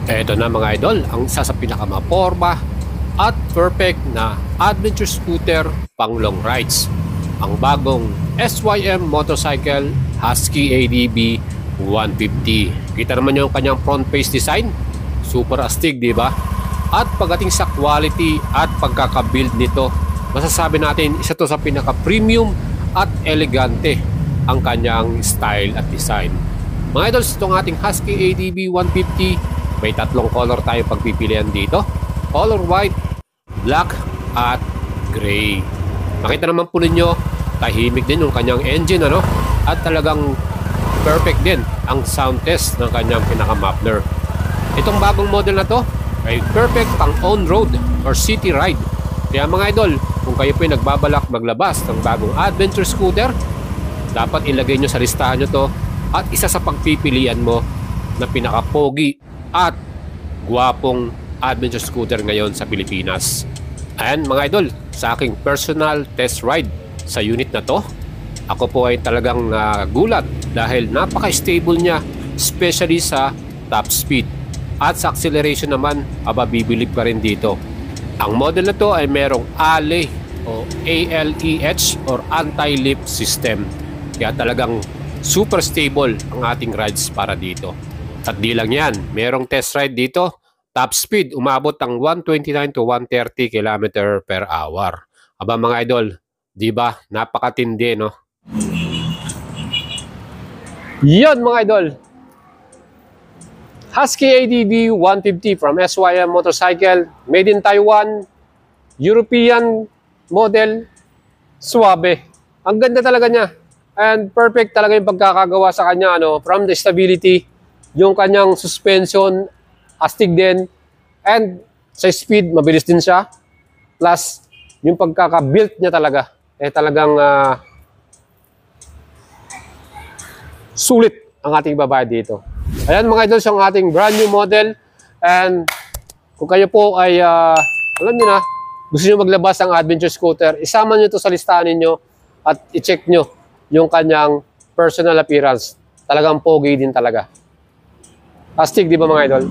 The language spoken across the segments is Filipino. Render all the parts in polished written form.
Eto na mga idol, ang isa sa pinakamaporma at perfect na adventure scooter pang long rides. Ang bagong SYM motorcycle Husky ADB 150. Kita naman yung kanyang front face design, super astig, di ba? At pagdating sa quality at pagkakabuild nito, masasabi natin isa to sa pinaka-premium at elegante ang kanyang style at design. Mga idols, itong ating Husky ADB 150, may tatlong color tayo pagpipilian dito. Color white, black, at gray. Makita naman po ninyo, tahimik din yung kanyang engine, ano? At talagang perfect din ang sound test ng kanyang pinaka-muffler. Itong bagong model na to ay perfect pang on-road or city ride. Kaya mga idol, kung kayo po ay nagbabalak maglabas ng bagong adventure scooter, dapat ilagay nyo sa listahan nyo to at isa sa pagpipilian mo na pinaka-pogi at guwapong adventure scooter ngayon sa Pilipinas. And mga idol, sa aking personal test ride sa unit na to, ako po ay talagang gulat dahil napaka-stable niya, especially sa top speed. At sa acceleration naman, bibilib ka rin dito. Ang model na to ay merong ALE o ALEH or anti-lift system. Kaya talagang super stable ang ating rides para dito. At di lang yan, merong test ride dito. Top speed, umabot ang 129 to 130 km per hour. Mga idol, di ba? Napakatindi, no? Yon mga idol. Husky ADB 150 from SYM Motorcycle, made in Taiwan, European model, suwabe. Ang ganda talaga niya. And perfect talaga yung pagkakagawa sa kanya, ano, from the stability, yung kanyang suspension, astig din, and sa speed, mabilis din siya. Plus, yung pagkaka-built niya talaga, talagang sulit ang ating babayad dito. Ayan mga idol, yung ating brand new model. And kung kayo po ay, alam niyo na, gusto niyo maglabas ng adventure scooter, isama niyo ito sa listahan niyo at i-check niyo yung kanyang personal appearance. Talagang pogi din talaga. Astig, di ba mga idol?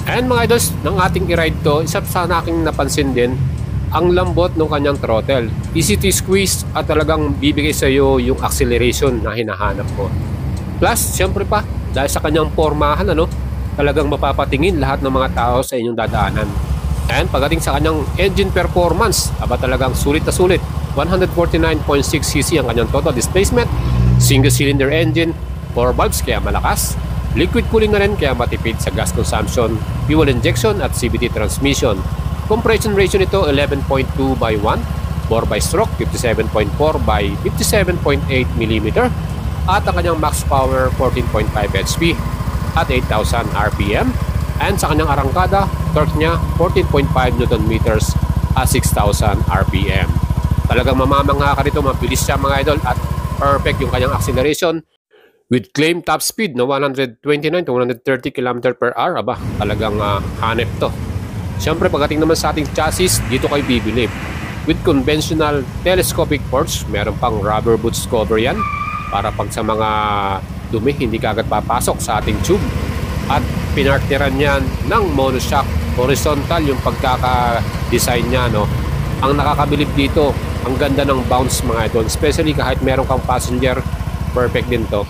And mga idols, ng ating i-ride to, isa sa aking napansin din, ang lambot ng kanyang throttle. Easy to squeeze at talagang bibigay sa iyo yung acceleration na hinahanap mo. Plus, siyempre pa, dahil sa kanyang pormahan, ano, talagang mapapatingin lahat ng mga tao sa inyong dadaanan. And pagdating sa kanyang engine performance, talagang sulit na sulit. 149.6cc ang kanyang total displacement, single cylinder engine, 4 valves kaya malakas, liquid cooling na rin kaya matipid sa gas consumption, fuel injection at CVT transmission. Compression ratio nito 11.2 by 1, 4 by stroke 57.4 by 57.8 mm, at ang kanyang max power 14.5 HP at 8,000 RPM, and sa kanyang arangkada torque niya 14.5 Nm at 6,000 RPM. Talagang mamamangha ka rito, mabilis siya mga idol, at perfect yung kanyang acceleration with claim top speed na 129 to 130 km per hour. Talagang hanep to. Siyempre pagdating naman sa ating chassis, dito kayo bibilib. With conventional telescopic ports, meron pang rubber boots cover yan para pag sa mga dumi hindi kagad papasok sa ating tube. At pinartiran yan ng monoshock. Horizontal yung pagkaka-design niya, no? Ang nakakabilib dito, ang ganda ng bounce mga idol, especially kahit meron kang passenger, perfect din to.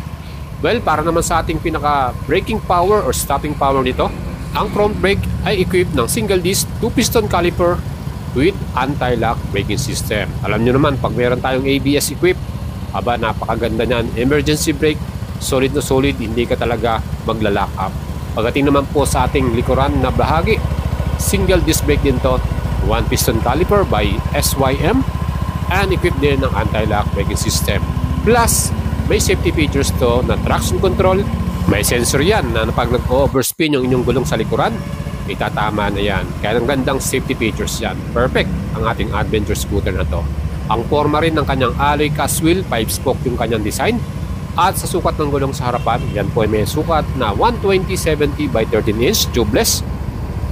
Well, para naman sa ating pinaka braking power or stopping power nito, ang front brake ay equipped ng single disc 2-piston caliper with anti-lock braking system. Alam nyo naman, pag meron tayong ABS equipped, napakaganda niyan. Emergency brake, solid na solid, hindi ka talaga magla-lock up. Pagdating naman po sa ating likuran na bahagi, single disc brake din to, 1-piston caliper by SYM, and equipped din ng anti-lock braking system. Plus, may safety features to na traction control. May sensor yan na pag nag-overspin yung inyong gulong sa likuran, itatama na yan. Kaya ang gandang safety features yan. Perfect ang ating adventure scooter na to. Ang forma rin ng kanyang alloy cast wheel, 5-spoke yung kanyang design. At sa sukat ng gulong sa harapan, yan po ay may sukat na 120/70 by 13 inch tubeless.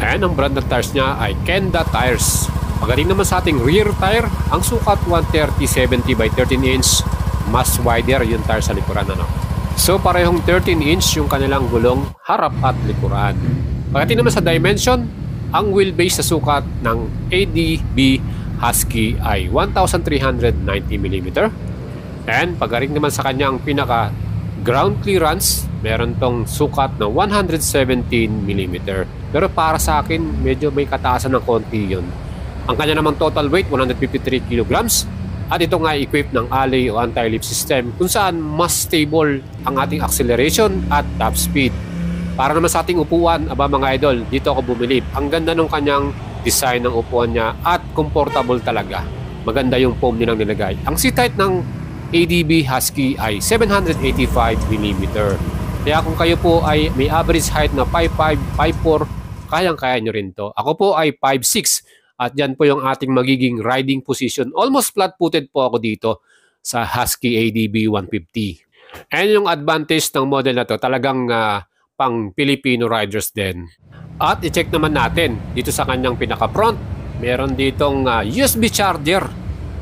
And ang brand ng tires niya ay Kenda tires. Pagdating naman sa ating rear tire, ang sukat 130/70 by 13 inch, mas wider yung tire sa likuran, ano. So parehong 13 inch yung kanilang gulong harap at likuran. Pagdating naman sa dimension, ang wheelbase sa sukat ng ADB Husky ay 1,390mm. And pagdating naman sa kanyang pinaka ground clearance, meron tong sukat na 117mm. Pero para sa akin, medyo may kataasan ng konti yun. Ang kanya namang total weight, 153 kilograms. At ito nga equipped ng alley o anti-lift system kung saan mas stable ang ating acceleration at top speed. Para naman sa ating upuan, mga idol, dito ako bumilib. Ang ganda ng kanyang design ng upuan niya at comfortable talaga. Maganda yung foam nilang nilagay. Ang seat height ng ADB Husky ay 785mm. Kaya kung kayo po ay may average height na 5'5", 5'4", kayang-kaya nyo rin to. Ako po ay 5'6", at yan po yung ating magiging riding position. Almost flat-footed po ako dito sa Husky ADB 150. And yung advantage ng model na to, talagang pang Filipino riders din. At i-check naman natin dito sa kanyang pinaka-front. Meron ditong USB charger.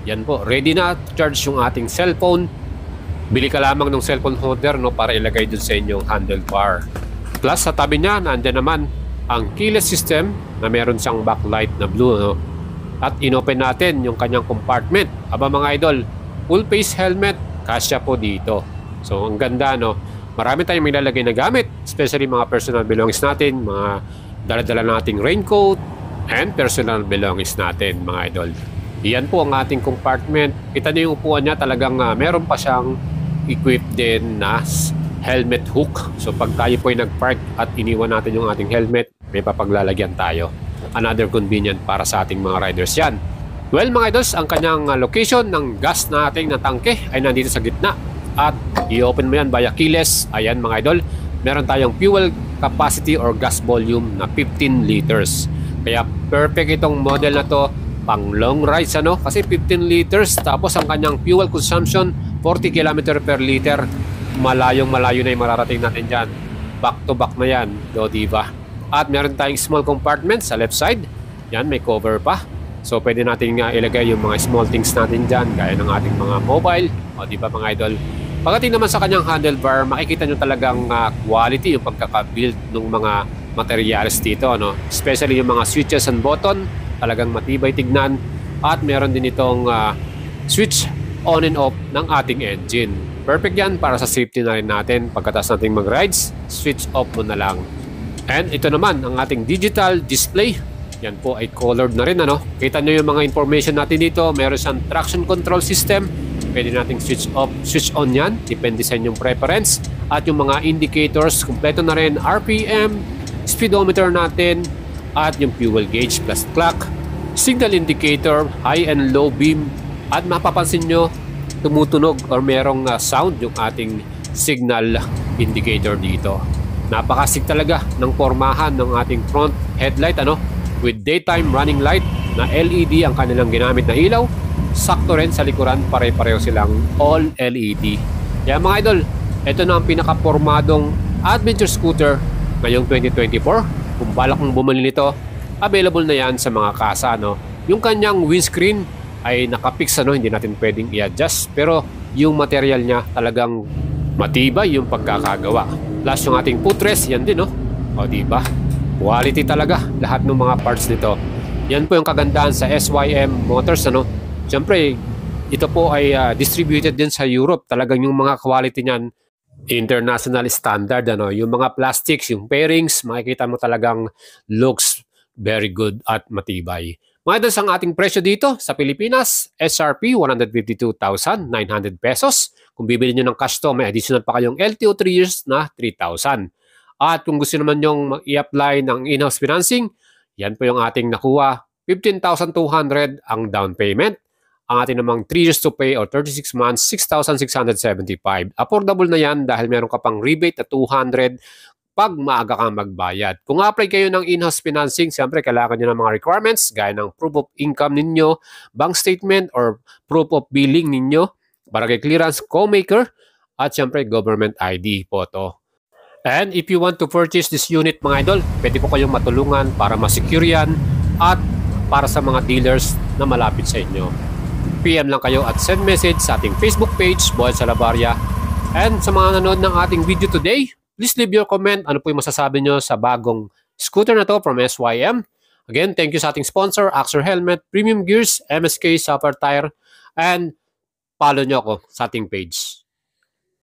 Yan po, ready na to charge yung ating cellphone. Bili ka lamang ng cellphone holder, no, para ilagay dun sa inyong handlebar. Plus sa tabi niya, nandiyan naman ang keyless system na meron siyang backlight na blue, no? At inopen natin yung kanyang compartment. Mga idol, full face helmet, kasya po dito. So ang ganda, no? Marami tayong nilalagay na gamit, especially mga personal belongings natin, mga dala-dala nating raincoat, and personal belongings natin, mga idol. Iyan po ang ating compartment. Kita niyo yung upuan niya, talagang meron pa siyang equipped din na helmet hook. So pag tayo po ay nag-park at iniwan natin yung ating helmet, may papaglalagyan tayo. Another convenient para sa ating mga riders yan. Well, mga idols, ang kanyang location ng gas nating na tangke ay nandito sa gitna. At i-open mo yan via keyless. Ayan, mga idol, meron tayong fuel capacity or gas volume na 15 liters. Kaya perfect itong model na to pang long rides, ano? Kasi 15 liters, tapos ang kanyang fuel consumption 40 km per liter. Malayong malayo na yung mararating natin dyan. Back to back na yan, do diba? At meron tayong small compartment sa left side. Yan, may cover pa. So pwede natin ilagay yung mga small things natin dyan, gaya ng ating mga mobile. O diba, mga idol? Pagdating naman sa kanyang handlebar, makikita nyo talagang quality yung pagkakabuild ng mga materials dito, no? Especially yung mga switches and button, talagang matibay tignan. At meron din itong switch on and off ng ating engine. Perfect yan para sa safety na rin natin. Pagkatapos nating mag-rides, switch off mo na lang. And ito naman ang ating digital display. Yan po ay colored na rin, ano? Kita nyo yung mga information natin dito. Meron siyang traction control system. Pwede nating switch off, switch on yan. Depende sa inyong preference. At yung mga indicators, kumpleto na rin. RPM, speedometer natin, at yung fuel gauge plus clock, signal indicator, high and low beam. At mapapansin nyo, tumutunog or merong sound yung ating signal indicator dito. Napakasig talaga ng pormahan ng ating front headlight, ano? With daytime running light na LED ang kanilang ginamit na ilaw. Sakto rin sa likuran, pare-pareho silang all LED. Kaya mga idol, ito na ang pinakapormadong adventure scooter ngayong 2024. Kung balak mong bumili nito, available na yan sa mga kasa, no? Yung kanyang windscreen ay nakapix, ano? Hindi natin pwedeng i-adjust. Pero yung material niya talagang matibay yung pagkakagawa. Plus yung ating footrest, yan din, no? O diba? Quality talaga lahat ng mga parts nito. Yan po yung kagandahan sa SYM Motors, ano? Siyempre, ito po ay distributed din sa Europe. Talagang yung mga quality niyan, international standard, ano? Yung mga plastics, yung pairings, makikita mo talagang looks very good at matibay. Mga idol, ang ating presyo dito sa Pilipinas, SRP 152,900 pesos. Kung bibili nyo ng cash to, may additional pa kayong LTO 3 years na 3,000. At kung gusto naman nyong i-apply ng in-house financing, yan po yung ating nakuha, 15,200 ang down payment. Ang ating namang 3 years to pay or 36 months, 6,675. Affordable na yan dahil meron ka pang rebate na 200 pag maaga kang magbayad. Kung apply kayo ng in-house financing, siyempre kailangan nyo ng mga requirements gaya ng proof of income ninyo, bank statement or proof of billing ninyo, barangay clearance, co-maker, at siyempre government ID po to. And if you want to purchase this unit, mga idol, pwede po kayong matulungan para ma-secure yan at para sa mga dealers na malapit sa inyo. PM lang kayo at send message sa ating Facebook page, Boy Salabarria. And sa mga nanood ng ating video today, please leave your comment. Ano po yung masasabi nyo sa bagong scooter na to from SYM. Again, thank you sa ating sponsor, Axer Helmet, Premium Gears, MSK, Sapper Tire, and follow nyo ako sa ating page.